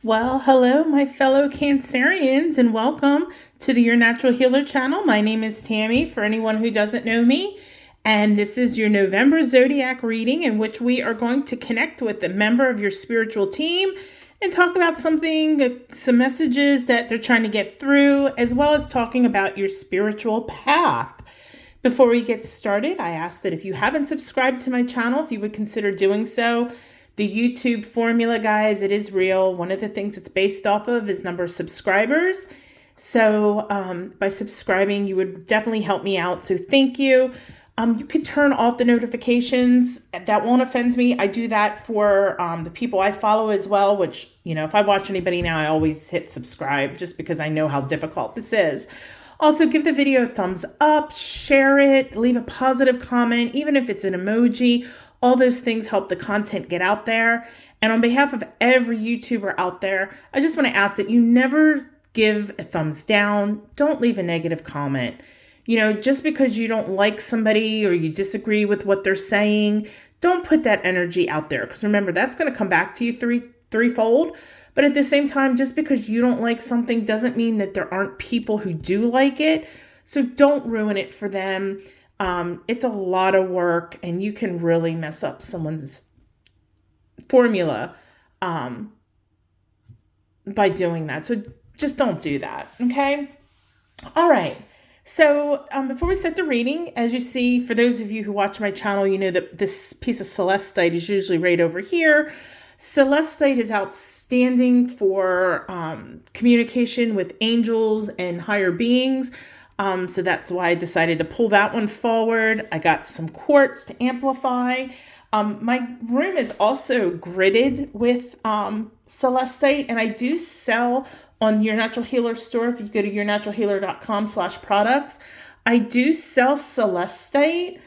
Well, hello, my fellow Cancerians, and welcome to the Your Natural Healer channel. My name is Tammy, for anyone who doesn't know me, and this is your November Zodiac reading in which we are going to connect with a member of your spiritual team and talk about something, some messages that they're trying to get through, as well as talking about your spiritual path. Before we get started, I ask that if you haven't subscribed to my channel, if you would consider doing so. The YouTube formula, guys, it is real. One of the things it's based off of is number of subscribers. So by subscribing, you would definitely help me out. So thank you. You can turn off the notifications. That won't offend me. I do that for the people I follow as well, which, you know, if I watch anybody now, I always hit subscribe just because I know how difficult this is. Also, give the video a thumbs up, share it, leave a positive comment, even if it's an emoji. All those things help the content get out there. And on behalf of every YouTuber out there, I just want to ask that you never give a thumbs down. Don't leave a negative comment. You know, just because you don't like somebody or you disagree with what they're saying, don't put that energy out there. Because remember, that's going to come back to you threefold. But at the same time, just because you don't like something doesn't mean that there aren't people who do like it. So don't ruin it for them. It's a lot of work and you can really mess up someone's formula by doing that. So just don't do that, okay? All right. So before we start the reading, as you see, for those of you who watch my channel, you know that this piece of celestite is usually right over here. Celestite is outstanding for communication with angels and higher beings. So that's why I decided to pull that one forward. I got some quartz to amplify. My room is also gridded with celestite, and I do sell on Your Natural Healer store. If you go to yournaturalhealer.com/products, I do sell celestite,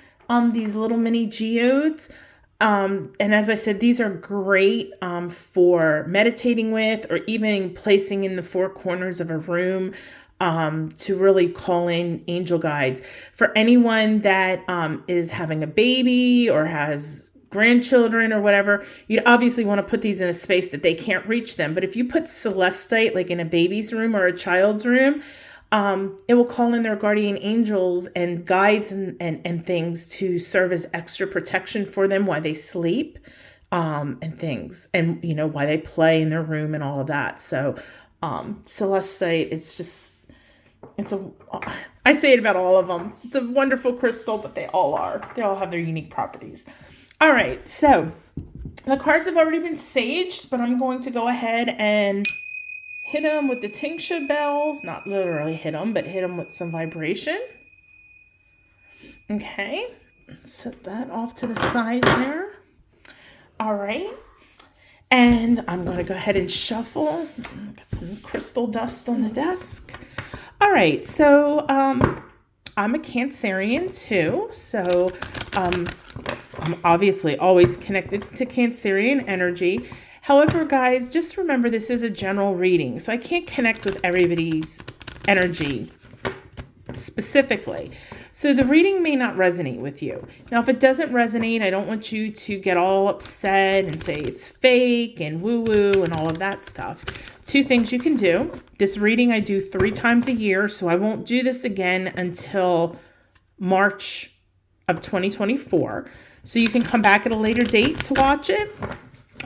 these little mini geodes. And as I said, these are great for meditating with or even placing in the four corners of a room. To really call in angel guides. For anyone that is having a baby or has grandchildren or whatever, you'd obviously want to put these in a space that they can't reach them. But if you put celestite like in a baby's room or a child's room, it will call in their guardian angels and guides and things to serve as extra protection for them while they sleep and things. And, you know, while they play in their room and all of that. So celestite, I say it about all of them. It's a wonderful crystal, but they all have their unique properties. All right, so the cards have already been saged, but I'm going to go ahead and hit them with the tincture bells. Not literally hit them, but hit them with some vibration. Okay, set that off to the side there. All right. And I'm going to go ahead and shuffle. Got some crystal dust on the desk. All right, so I'm a Cancerian too, so I'm obviously always connected to Cancerian energy. However, guys, just remember this is a general reading, so I can't connect with everybody's energy specifically. So the reading may not resonate with you. Now, if it doesn't resonate, I don't want you to get all upset and say it's fake and woo-woo and all of that stuff. Two things you can do. This reading I do 3 times a year, so I won't do this again until March of 2024. So you can come back at a later date to watch it,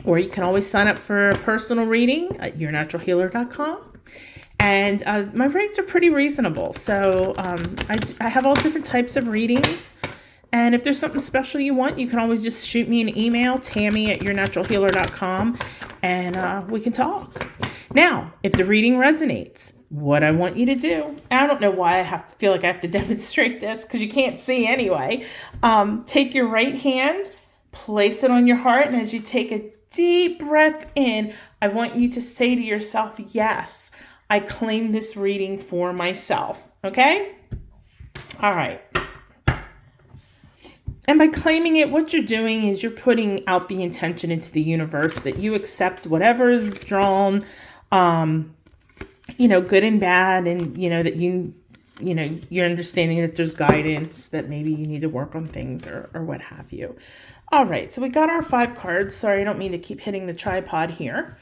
or you can always sign up for a personal reading at yournaturalhealer.com. And my rates are pretty reasonable. So I have all different types of readings. And if there's something special you want, you can always just shoot me an email, tammy@yournaturalhealer.com, and we can talk. Now, if the reading resonates, what I want you to do, I don't know why feel like I have to demonstrate this because you can't see anyway. Take your right hand, place it on your heart, and as you take a deep breath in, I want you to say to yourself, yes, I claim this reading for myself, okay? All right. And by claiming it, what you're doing is you're putting out the intention into the universe that you accept whatever's drawn, good and bad, and, that you're understanding that there's guidance, that maybe you need to work on things or what have you. All right, so we got our 5 cards. Sorry, I don't mean to keep hitting the tripod here.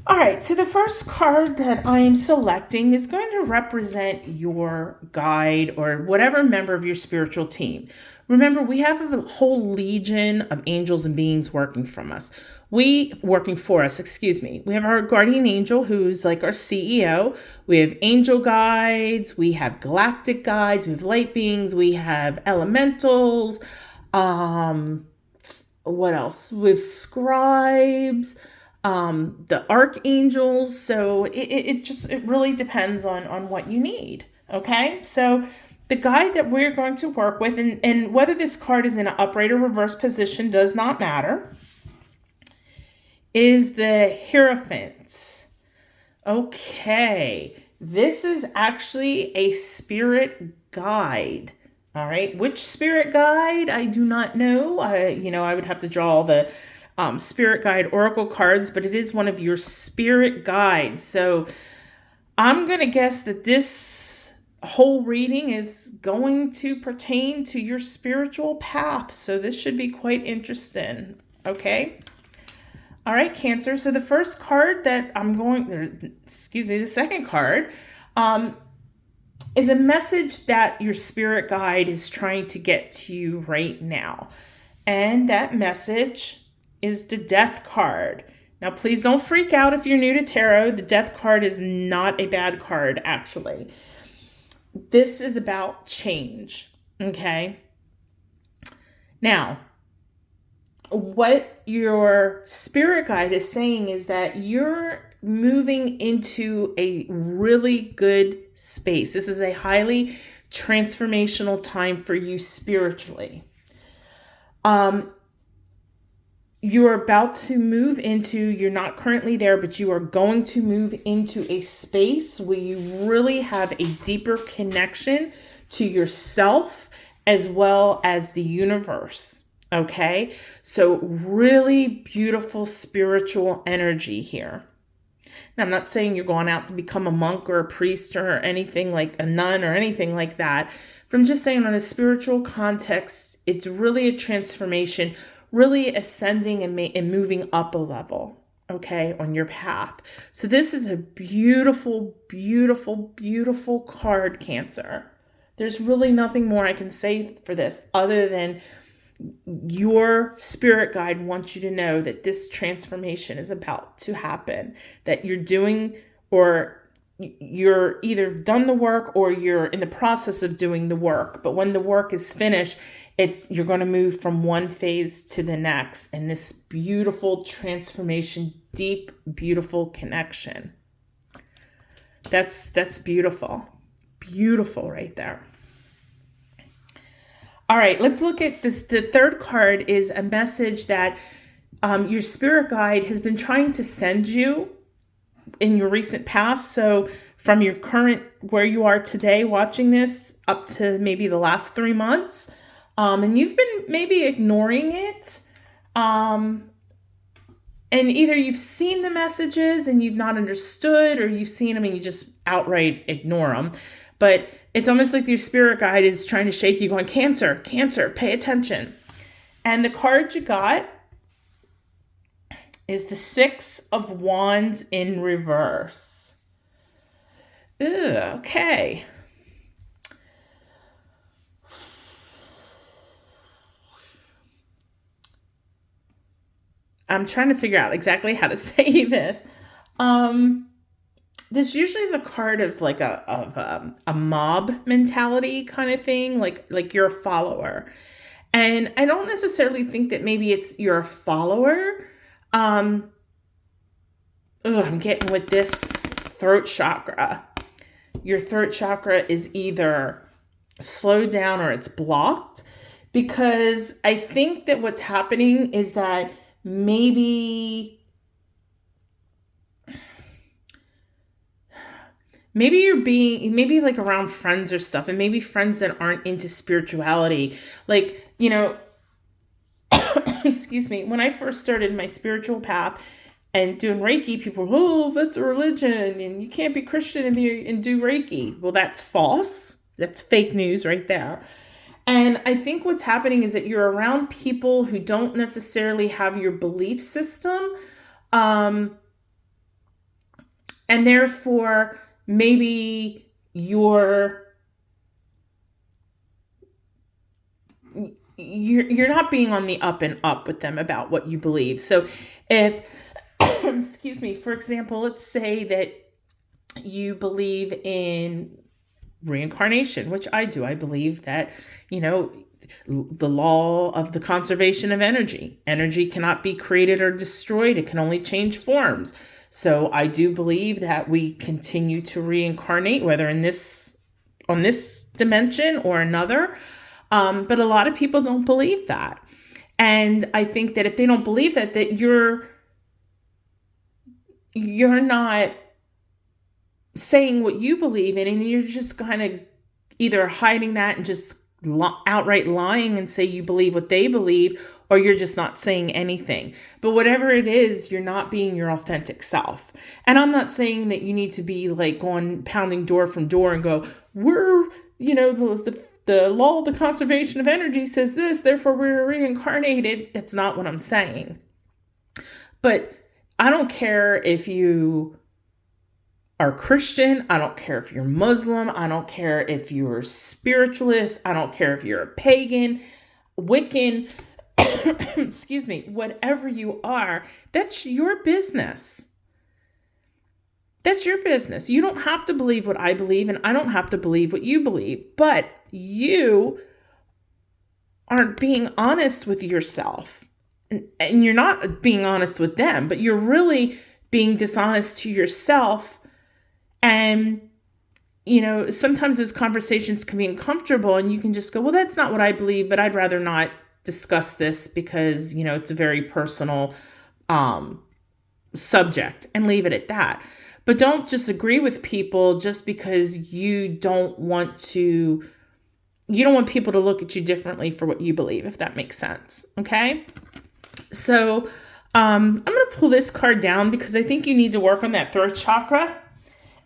All right, so the first card that I am selecting is going to represent your guide or whatever member of your spiritual team. Remember, we have a whole legion of angels and beings working for us. We have our guardian angel, who's like our CEO. We have angel guides, we have galactic guides, we have light beings, we have elementals. What else? We have scribes, the archangels. So it really depends on what you need. Okay, so the guide that we're going to work with, and whether this card is in an upright or reverse position does not matter, is the Hierophant. Okay, this is actually a spirit guide. All right, which spirit guide? I do not know. I would have to draw all the spirit guide oracle cards, but it is one of your spirit guides. So I'm going to guess that this whole reading is going to pertain to your spiritual path. So this should be quite interesting. Okay. All right, Cancer. So the first card that the second card, is a message that your spirit guide is trying to get to you right now. And that message is the Death card. Now, please don't freak out if you're new to tarot. The Death card is not a bad card, actually. This is about change, okay? Now, what your spirit guide is saying is that you're moving into a really good space. This is a highly transformational time for you spiritually. You're about to move into, you're not currently there, but you are going to move into a space where you really have a deeper connection to yourself as well as the universe. Okay, so really beautiful spiritual energy here. Now, I'm not saying you're going out to become a monk or a priest or anything like a nun or anything like that. But I'm just saying, on a spiritual context, it's really a transformation, really ascending and moving up a level, okay, on your path. So this is a beautiful, beautiful, beautiful card, Cancer. There's really nothing more I can say for this other than your spirit guide wants you to know that this transformation is about to happen, that you're doing, or you're either done the work or you're in the process of doing the work. But when the work is finished, you're going to move from one phase to the next, and this beautiful transformation, deep, beautiful connection. That's beautiful. Beautiful right there. All right, let's look at this. The third card is a message that your spirit guide has been trying to send you in your recent past. So from your current, where you are today watching this, up to maybe the last 3 months. And you've been maybe ignoring it. And either you've seen the messages and you've not understood, or you've seen them and you just outright ignore them. But it's almost like your spirit guide is trying to shake you, going, Cancer, pay attention. And the card you got is the Six of Wands in reverse. Okay. I'm trying to figure out exactly how to say this. This usually is a card of like a mob mentality kind of thing, like you're a follower. And I don't necessarily think that maybe you're a follower. I'm getting with this throat chakra. Your throat chakra is either slowed down or it's blocked, because I think that what's happening is that maybe you're like around friends or stuff, and maybe friends that aren't into spirituality. Like, excuse me, when I first started my spiritual path and doing Reiki, people were, oh, that's a religion and you can't be Christian and do Reiki. Well, that's false. That's fake news right there. And I think what's happening is that you're around people who don't necessarily have your belief system. And therefore, maybe you're not being on the up and up with them about what you believe. So if, excuse me, for example, let's say that you believe in reincarnation, which I do. I believe that, the law of the conservation of energy. Energy cannot be created or destroyed. It can only change forms. So I do believe that we continue to reincarnate, whether on this dimension or another. But a lot of people don't believe that. And I think that if they don't believe that you're not saying what you believe in, and you're just kind of either hiding that and just outright lying and say you believe what they believe, or you're just not saying anything. But whatever it is, you're not being your authentic self. And I'm not saying that you need to be like going pounding door from door and go, we're, the law of the conservation of energy says this, therefore we're reincarnated. That's not what I'm saying. But I don't care if you are Christian. I don't care if you're Muslim. I don't care if you're spiritualist. I don't care if you're a pagan, Wiccan, excuse me, whatever you are, that's your business. That's your business. You don't have to believe what I believe, and I don't have to believe what you believe, but you aren't being honest with yourself, and you're not being honest with them, but you're really being dishonest to yourself. And, sometimes those conversations can be uncomfortable, and you can just go, well, that's not what I believe, but I'd rather not discuss this because, it's a very personal subject, and leave it at that. But don't just agree with people just because you don't want people to look at you differently for what you believe, if that makes sense. Okay. So I'm going to pull this card down because I think you need to work on that throat chakra.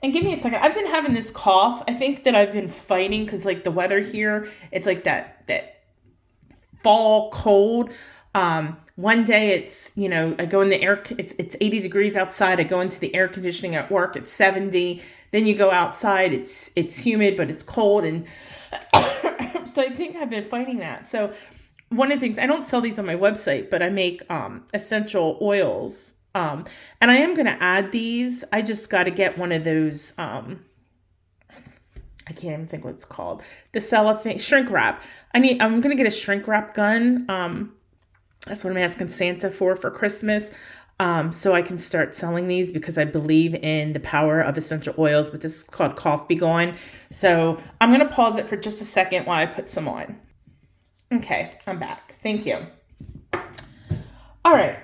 And give me a second. I've been having this cough. I think that I've been fighting because like the weather here, it's like that fall cold. One day it's, I go in the air, it's 80 degrees outside. I go into the air conditioning at work. It's 70. Then you go outside. It's humid, but it's cold. And so I think I've been fighting that. So one of the things, I don't sell these on my website, but I make essential oils. And I am going to add these. I just got to get one of those, I can't even think what it's called. The cellophane, shrink wrap. I'm going to get a shrink wrap gun. That's what I'm asking Santa for Christmas. So I can start selling these because I believe in the power of essential oils, but this is called Cough Be Gone. So I'm going to pause it for just a second while I put some on. Okay, I'm back. Thank you. All right.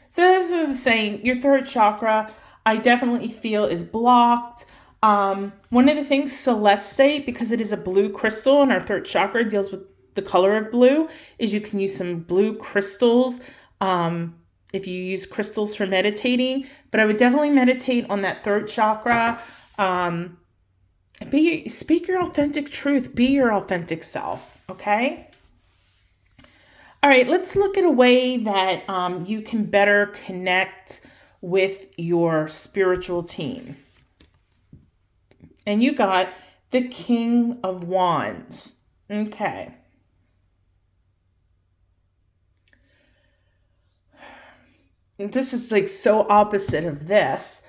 So as I was saying, your throat chakra, I definitely feel is blocked. One of the things, celestite, because it is a blue crystal and our throat chakra deals with the color of blue, is you can use some blue crystals if you use crystals for meditating. But I would definitely meditate on that throat chakra. Speak your authentic truth. Be your authentic self. Okay? All right, let's look at a way that you can better connect with your spiritual team. And you got the King of Wands. Okay. This is like so opposite of this,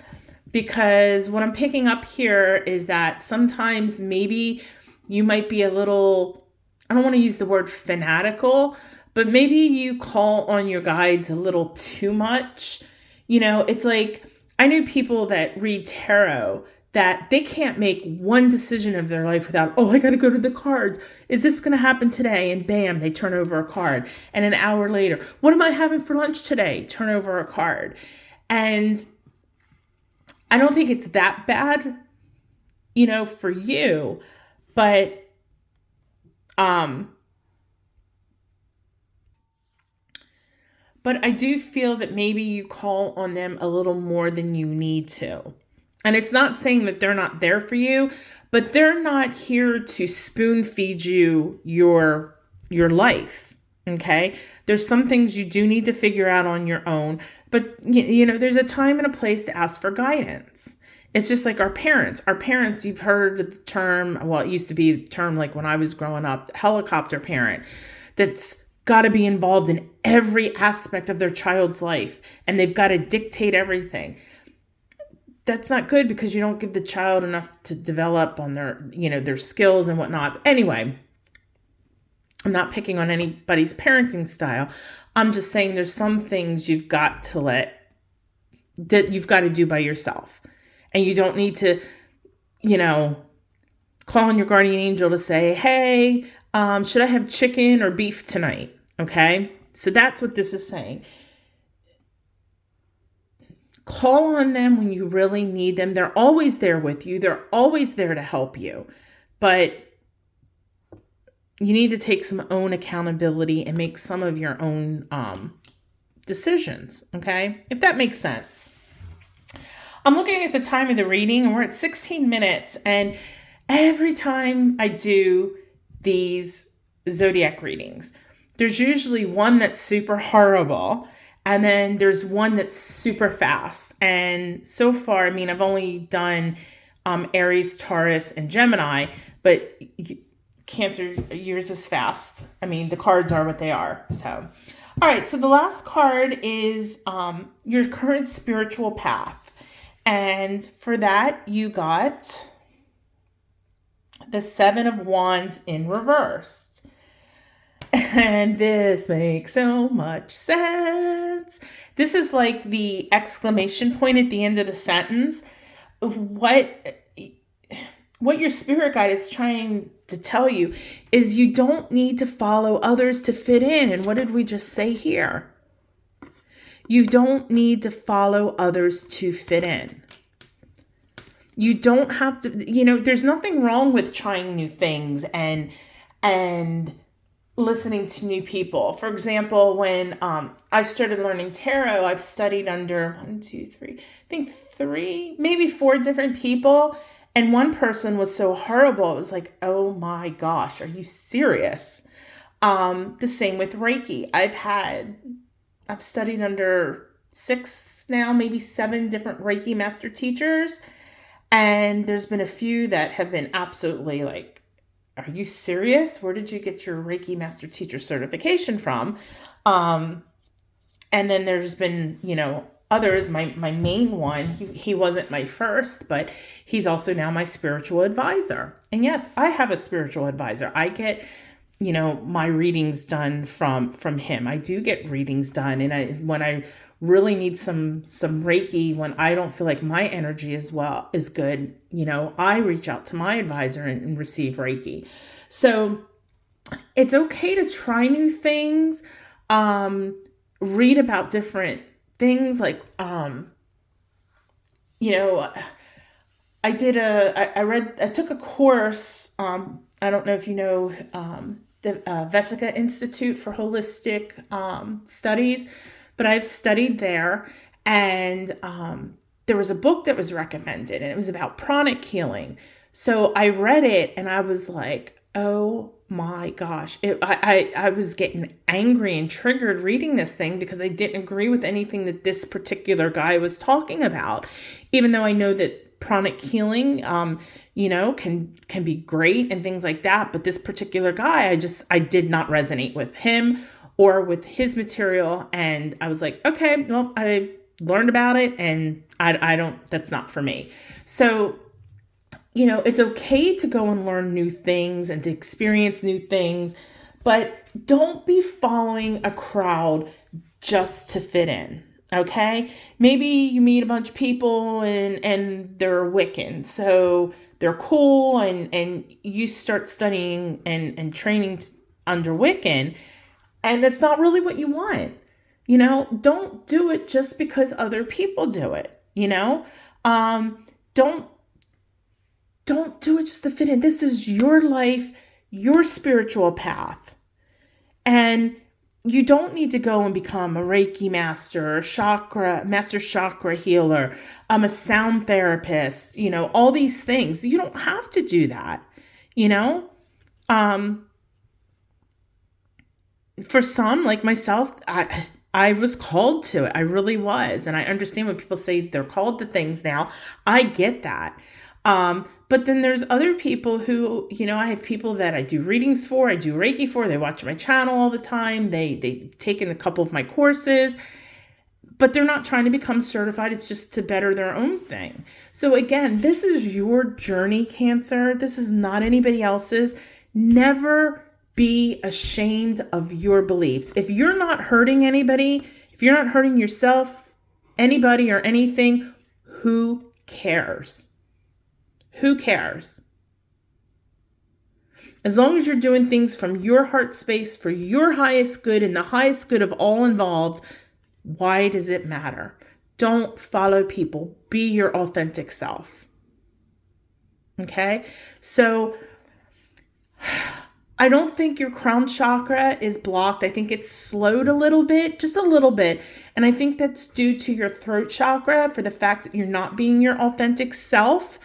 because what I'm picking up here is that sometimes maybe you might be a little, I don't want to use the word fanatical, but maybe you call on your guides a little too much. It's like, I knew people that read tarot that they can't make one decision of their life without, I got to go to the cards. Is this going to happen today? And bam, they turn over a card. And an hour later, what am I having for lunch today? Turn over a card. And I don't think it's that bad, for you, but, but I do feel that maybe you call on them a little more than you need to. And it's not saying that they're not there for you, but they're not here to spoon feed you your life. Okay. There's some things you do need to figure out on your own, but there's a time and a place to ask for guidance. It's just like our parents. Our parents, you've heard the term, well, it used to be the term like when I was growing up, helicopter parent, that's got to be involved in every aspect of their child's life, and they've got to dictate everything. That's not good, because you don't give the child enough to develop on their skills and whatnot. Anyway, I'm not picking on anybody's parenting style. I'm just saying there's some things you've got to do by yourself. And you don't need to, call on your guardian angel to say, hey, should I have chicken or beef tonight? Okay. So that's what this is saying. Call on them when you really need them. They're always there with you. They're always there to help you. But you need to take some own accountability and make some of your own decisions. Okay. If that makes sense. I'm looking at the time of the reading, and we're at 16 minutes. And every time I do these zodiac readings, there's usually one that's super horrible, and then there's one that's super fast. And so far, I've only done Aries, Taurus, and Gemini, but Cancer, yours is fast. The cards are what they are. So, all right. So the last card is your current spiritual path. And for that, you got the 7 of Wands in reversed. And this makes so much sense. This is like the exclamation point at the end of the sentence. What your spirit guide is trying to tell you is you don't need to follow others to fit in. And what did we just say here? You don't need to follow others to fit in. You don't have to, there's nothing wrong with trying new things and listening to new people. For example, when I started learning tarot, I've studied under 3, maybe 4 different people. And one person was so horrible. It was like, oh my gosh, are you serious? The same with Reiki. I've studied under 6 now, maybe 7 different Reiki master teachers. And there's been a few that have been absolutely like, are you serious? Where did you get your Reiki master teacher certification from? And then there's been, others. My main one, he wasn't my first, but he's also now my spiritual advisor. And yes, I have a spiritual advisor. I get, my readings done from him. I do get readings done. And when I really need some Reiki, when I don't feel like my energy is good, I reach out to my advisor and receive Reiki. So it's okay to try new things, read about different things. Like, I took a course. I don't know if you know, the Vesica Institute for Holistic Studies, but I've studied there, and there was a book that was recommended, and it was about pranic healing. So I read it, and I was like, oh my gosh. I was getting angry and triggered reading this thing because I didn't agree with anything that this particular guy was talking about, even though I know that pranic healing, can be great and things like that. But this particular guy, I did not resonate with him or with his material. And I was like, okay, well, I learned about it, and that's not for me. So, it's okay to go and learn new things and to experience new things, but don't be following a crowd just to fit in. Okay. Maybe you meet a bunch of people and they're Wiccan. So they're cool, and you start studying and training under Wiccan, and that's not really what you want. Don't do it just because other people do it. Don't do it just to fit in. This is your life, your spiritual path. And you don't need to go and become a Reiki master, master chakra healer, a sound therapist, all these things. You don't have to do that, for some, like myself, I was called to it. I really was. And I understand when people say they're called to things now. I get that. But then there's other people who, I have people that I do readings for, I do Reiki for, they watch my channel all the time. They've taken a couple of my courses, but they're not trying to become certified. It's just to better their own thing. So again, this is your journey, Cancer. This is not anybody else's. Never be ashamed of your beliefs. If you're not hurting anybody, if you're not hurting yourself, anybody, or anything, who cares? Who cares? As long as you're doing things from your heart space for your highest good and the highest good of all involved, why does it matter? Don't follow people. Be your authentic self. Okay? So I don't think your crown chakra is blocked. I think it's slowed a little bit, just a little bit. And I think that's due to your throat chakra for the fact that you're not being your authentic self.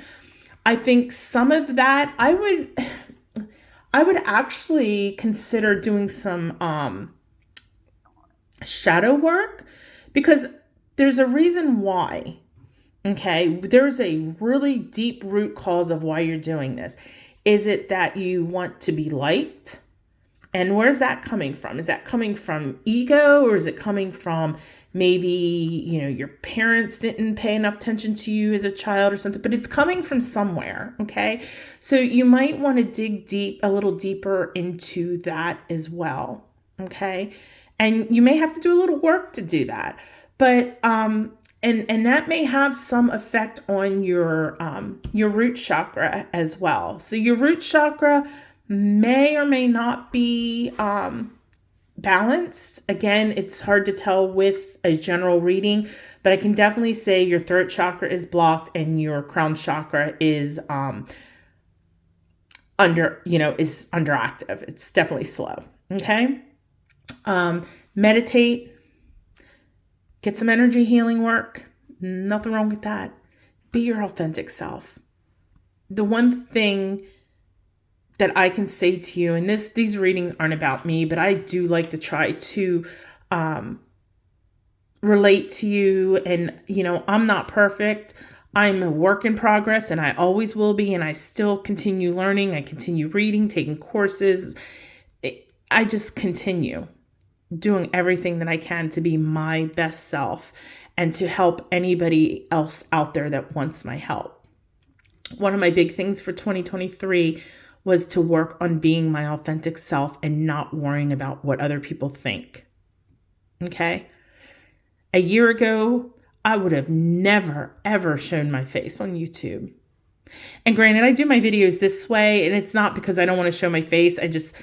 I think some of that, I would actually consider doing some shadow work, because there's a reason why. Okay, there's a really deep root cause of why you're doing this. Is it that you want to be liked? And where's that coming from? Is that coming from ego, or is it coming from maybe, your parents didn't pay enough attention to you as a child or something? But it's coming from somewhere, okay? So you might want to dig a little deeper into that as well, okay? And you may have to do a little work to do that. But and that may have some effect on your root chakra as well. So your root chakra may or may not be balanced. Again, it's hard to tell with a general reading, but I can definitely say your throat chakra is blocked and your crown chakra is underactive. It's definitely slow. Okay. Meditate. Get some energy healing work. Nothing wrong with that. Be your authentic self. The one thing that I can say to you, and these readings aren't about me, but I do like to try to relate to you. And, I'm not perfect. I'm a work in progress, and I always will be. And I still continue learning. I continue reading, taking courses. I just continue doing everything that I can to be my best self and to help anybody else out there that wants my help. One of my big things for 2023 was to work on being my authentic self and not worrying about what other people think. Okay? A year ago, I would have never, ever shown my face on YouTube. And granted, I do my videos this way, and it's not because I don't want to show my face. I just,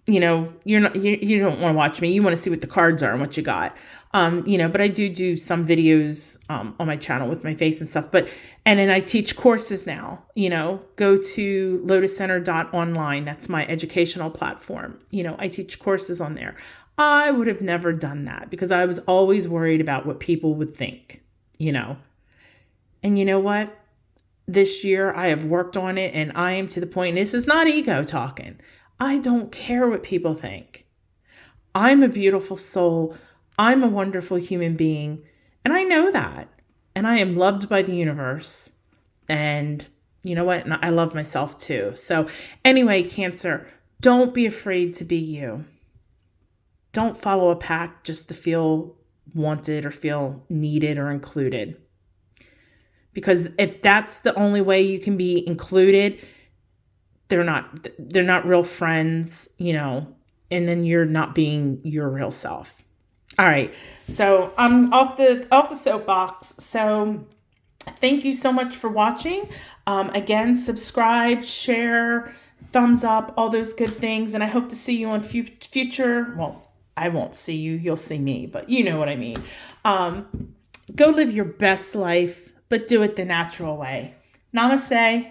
you don't want to watch me. You want to see what the cards are and what you got. But I do some videos on my channel with my face and stuff. And then I teach courses now. Go to lotuscenter.online. That's my educational platform. I teach courses on there. I would have never done that because I was always worried about what people would think, And you know what? This year I have worked on it, and I am to the point, and this is not ego talking. I don't care what people think. I'm a beautiful soul. I'm a wonderful human being. And I know that. And I am loved by the universe. And you know what? And I love myself too. So anyway, Cancer, don't be afraid to be you. Don't follow a pack just to feel wanted or feel needed or included. Because if that's the only way you can be included, they're not real friends, and then you're not being your real self. All right. So I'm off the soapbox. So thank you so much for watching. Again, subscribe, share, thumbs up, all those good things. And I hope to see you on future. Well, I won't see you. You'll see me, but you know what I mean. Go live your best life, but do it the natural way. Namaste.